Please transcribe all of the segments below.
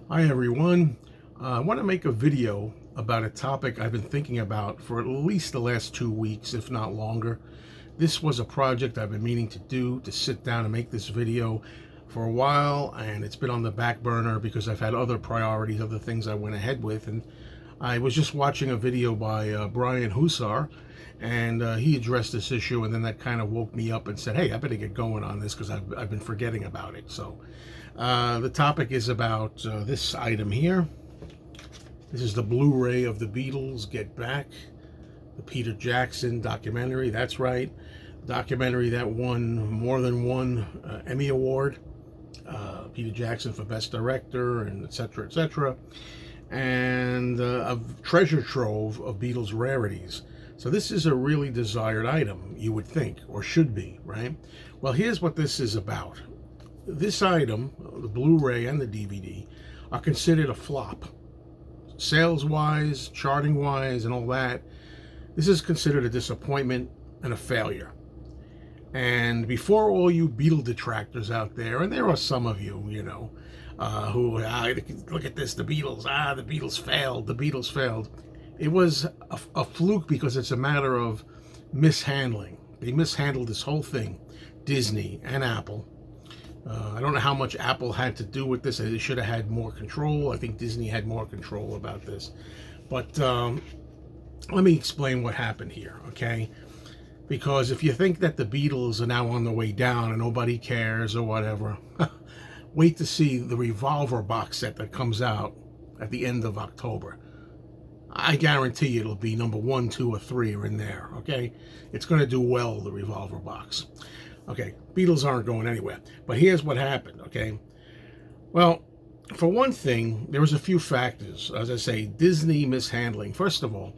Hi everyone. I want to make a video about a topic I've been thinking about for at least the last 2 weeks, if not longer. This was a project I've been meaning to do, to sit down and make this video for a while, and it's been on the back burner because I've had other priorities, other things I went ahead with. And I was just watching a video by Brian Hussar, and he addressed this issue, and then that kind of woke me up and said, hey, I better get going on this because I've been forgetting about it. So the topic is about this item here. This is the Blu-ray of the Beatles Get Back, the Peter Jackson documentary. That's right, documentary that won more than one Emmy Award. Peter Jackson for Best Director, and etc., etc. And a treasure trove of Beatles rarities. So this is a really desired item, you would think, or should be, right? Well, here's what this is about. This item, the Blu-ray and the DVD, are considered a flop. Sales-wise, charting-wise, and all that, this is considered a disappointment and a failure. And before all you Beatle detractors out there, and there are some of you, who, look at this, the Beatles failed. It was a fluke because it's a matter of mishandling. They mishandled this whole thing, Disney and Apple. I don't know how much Apple had to do with this. They should have had more control. I think Disney had more control about this. But let me explain what happened here, okay? Because if you think that the Beatles are now on the way down and nobody cares or whatever, wait to see the Revolver box set that comes out at the end of October. I guarantee you it'll be number 1, 2, or 3 are in there, okay? It's going to do well, the Revolver box. Okay, Beatles aren't going anywhere. But here's what happened, okay? Well, for one thing, there was a few factors. As I say, Disney mishandling. First of all,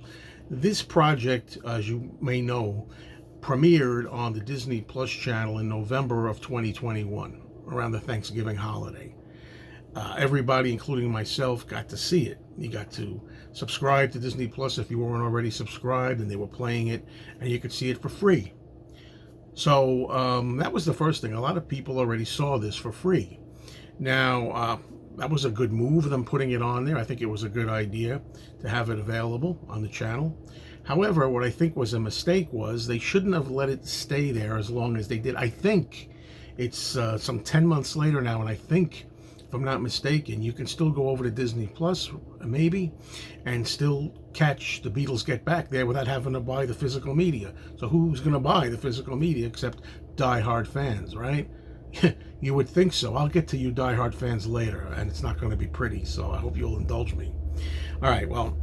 this project, as you may know, premiered on the Disney Plus channel in November of 2021, around the Thanksgiving holiday. Everybody, including myself, got to see it. You got to subscribe to Disney Plus if you weren't already subscribed, and they were playing it, and you could see it for free. So that was the first thing. A lot of people already saw this for free. Now, that was a good move, them putting it on there. I think it was a good idea to have it available on the channel. However, what I think was a mistake was they shouldn't have let it stay there as long as they did. I think it's some 10 months later now, and I think, if I'm not mistaken, you can still go over to Disney Plus, maybe, and still catch the Beatles Get Back there without having to buy the physical media. So who's going to buy the physical media except diehard fans, right? You would think so. I'll get to you diehard fans later, and it's not going to be pretty, so I hope you'll indulge me. All right, well,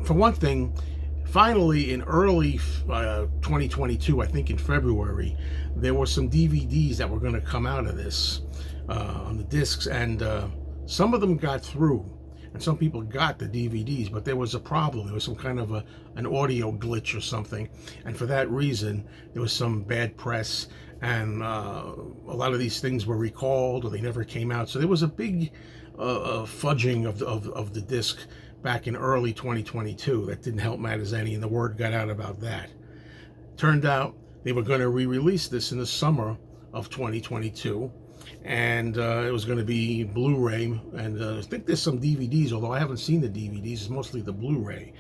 for one thing, finally, in early 2022, I think in February, there were some DVDs that were going to come out of this on the discs, and some of them got through, and some people got the DVDs, but there was a problem. There was some kind of an audio glitch or something, and for that reason, there was some bad press, and a lot of these things were recalled, or they never came out. So there was a big fudging of the disc back in early 2022 that didn't help matters any, and the word got out about that. Turned out they were going to re-release this in the summer of 2022, and it was going to be Blu-ray, and I think there's some DVDs, although I haven't seen the DVDs. It's mostly the Blu-ray.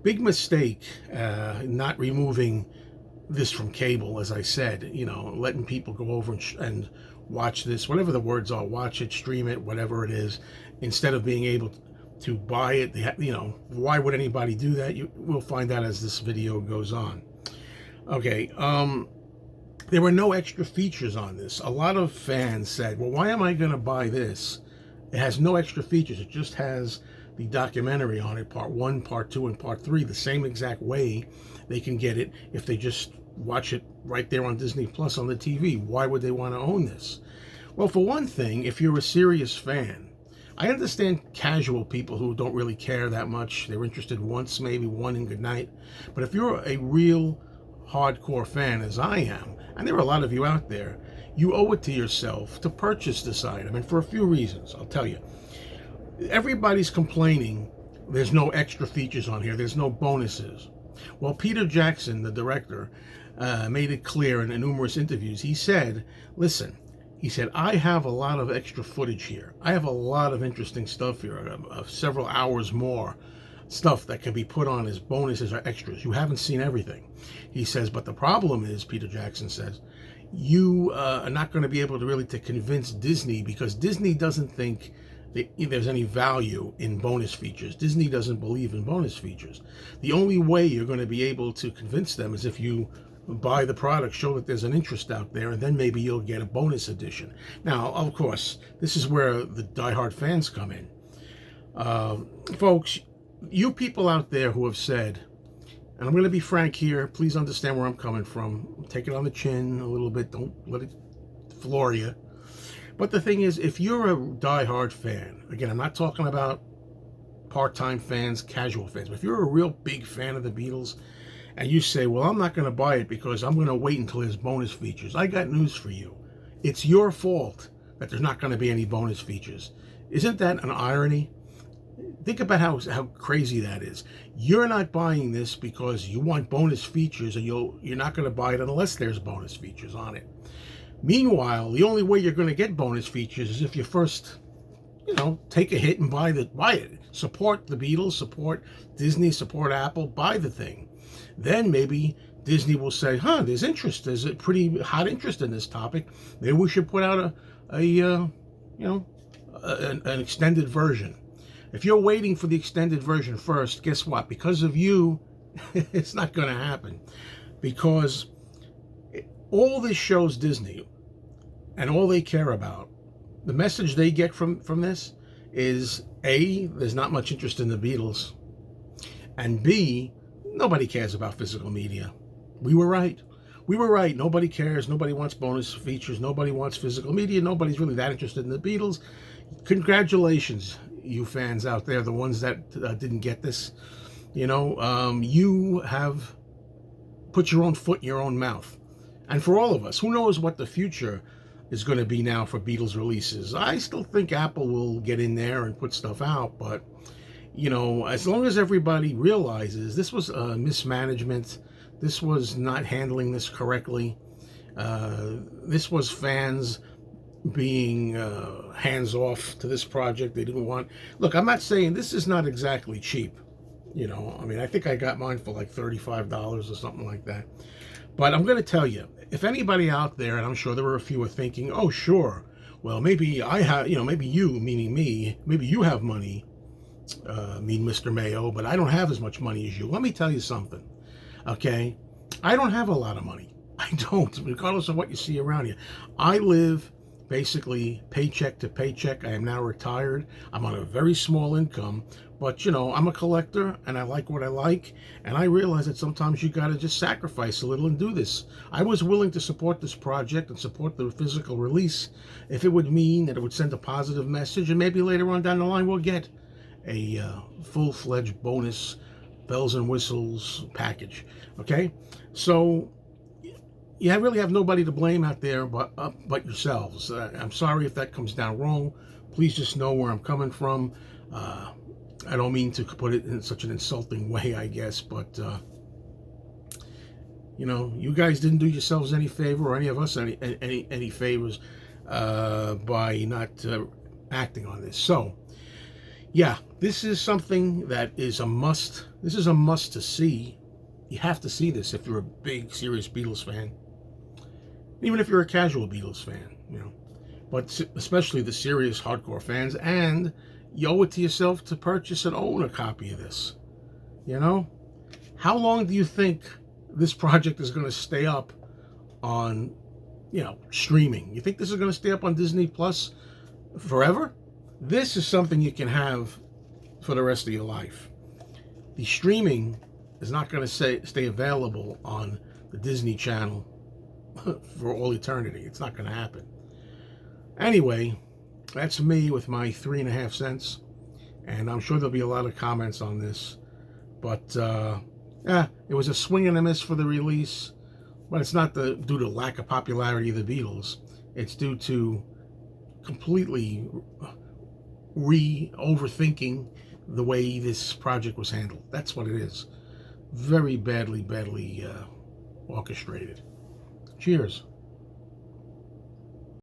Big mistake not removing this from cable, as I said, letting people go over and watch this, whatever the words are, watch it, stream it, whatever it is, instead of being able to buy it. Why would anybody do that? We'll find out as this video goes on. Okay, there were no extra features on this. A lot of fans said, well, why am I going to buy this? It has no extra features. It just has the documentary on it, part 1, part 2, and part 3, the same exact way they can get it if they just watch it right there on Disney Plus on the TV. Why would they want to own this? Well, for one thing, if you're a serious fan, I understand casual people who don't really care that much. They're interested once, maybe one, and good night. But if you're a real hardcore fan, as I am, and there are a lot of you out there, you owe it to yourself to purchase this item, and for a few reasons. I'll tell you. Everybody's complaining there's no extra features on here, there's no bonuses. Well, Peter Jackson, the director, made it clear in numerous interviews. He said, listen, He said, I have a lot of extra footage here. I have a lot of interesting stuff here, several hours more stuff that can be put on as bonuses or extras. You haven't seen everything. He says, but the problem is, Peter Jackson says, you are not going to be able to really to convince Disney, because Disney doesn't think that there's any value in bonus features. Disney doesn't believe in bonus features. The only way you're going to be able to convince them is if you buy the product, show that there's an interest out there, and then maybe you'll get a bonus edition. Now, of course, this is where the diehard fans come in. Folks, you people out there who have said, and I'm going to be frank here, please understand where I'm coming from. Take it on the chin a little bit. Don't let it floor you. But the thing is, if you're a diehard fan, again, I'm not talking about part-time fans, casual fans, but if you're a real big fan of the Beatles, and you say, well, I'm not going to buy it because I'm going to wait until there's bonus features, I got news for you. It's your fault that there's not going to be any bonus features. Isn't that an irony? Think about how crazy that is. You're not buying this because you want bonus features, and you're not going to buy it unless there's bonus features on it. Meanwhile, the only way you're going to get bonus features is if you first, take a hit and buy it. Support the Beatles, support Disney, support Apple, buy the thing. Then maybe Disney will say, there's interest. There's a pretty hot interest in this topic. Maybe we should put out an extended version. If you're waiting for the extended version first, guess what? Because of you, it's not going to happen. Because all this shows Disney, and all they care about, the message they get from this is, A, there's not much interest in the Beatles, and B, nobody cares about physical media. We were right. Nobody cares. Nobody wants bonus features. Nobody wants physical media. Nobody's really that interested in the Beatles. Congratulations, you fans out there, the ones that didn't get this. You have put your own foot in your own mouth. And for all of us, who knows what the future is going to be now for Beatles releases. I still think Apple will get in there and put stuff out, but as long as everybody realizes this was mismanagement, this was not handling this correctly, this was fans being hands-off to this project. They didn't want... Look, I'm not saying this is not exactly cheap. I think I got mine for like $35 or something like that. But I'm going to tell you, if anybody out there, and I'm sure there were a few, are thinking, oh, sure, well, maybe I have, maybe you, meaning me, maybe you have money, Mr. Mayo, but I don't have as much money as you. Let me tell you something, okay? I don't have a lot of money. I don't, regardless of what you see around you. I live basically paycheck to paycheck. I am now retired. I'm on a very small income, but I'm a collector and I like what I like, and I realize that sometimes you got to just sacrifice a little and do this. I was willing to support this project and support the physical release if it would mean that it would send a positive message, and maybe later on down the line we'll get a full-fledged bonus bells and whistles package. Okay, so I really have nobody to blame out there but yourselves. I'm sorry if that comes down wrong. Please just know where I'm coming from. I don't mean to put it in such an insulting way, I guess, but you guys didn't do yourselves any favor, or any of us any favors by not acting on this. So yeah, this is something that is a must. This is a must to see. You have to see this if you're a big, serious Beatles fan. Even if you're a casual Beatles fan, but especially the serious hardcore fans, and you owe it to yourself to purchase and own a copy of this. How long do you think this project is going to stay up on, streaming? You think this is going to stay up on Disney Plus forever? This is something you can have for the rest of your life. The streaming is not going to stay available on the Disney Channel for all eternity. It's not going to happen. Anyway, that's me with my 3.5 cents, and I'm sure there'll be a lot of comments on this. But it was a swing and a miss for the release, but it's not due to lack of popularity of the Beatles. It's due to completely overthinking the way this project was handled. That's what it is. Very badly orchestrated. Cheers.